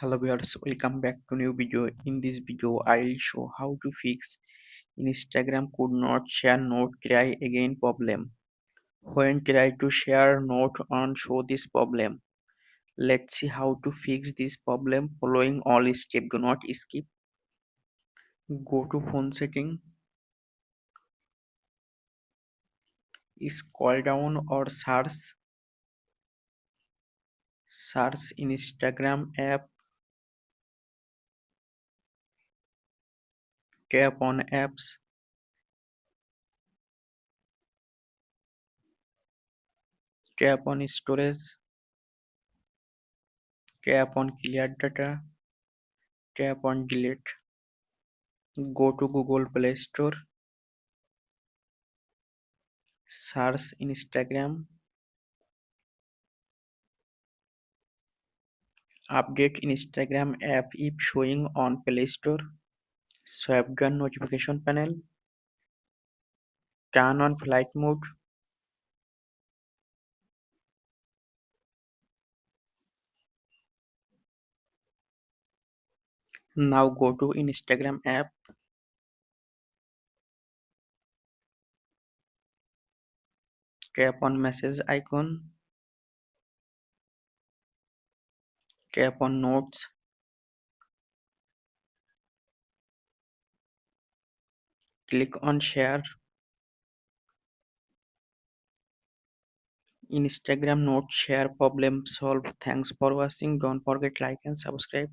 Hello viewers, welcome back to new video. In this video, I'll show how to fix Instagram could not share note try again problem. When try to share note on show this problem. Let's see how to fix this problem following all steps. Do not skip. Go to phone setting, scroll down or search Instagram app, tap on apps, tap on storage, tap on clear data, tap on delete. Go to Google Play Store, search Instagram, update Instagram app if showing on Play Store, swipe down notification panel, turn on flight mode. Now go to Instagram app, tap on message icon, tap on notes, click on share. Instagram note share problem solved. Thanks for watching. Don't forget like and subscribe.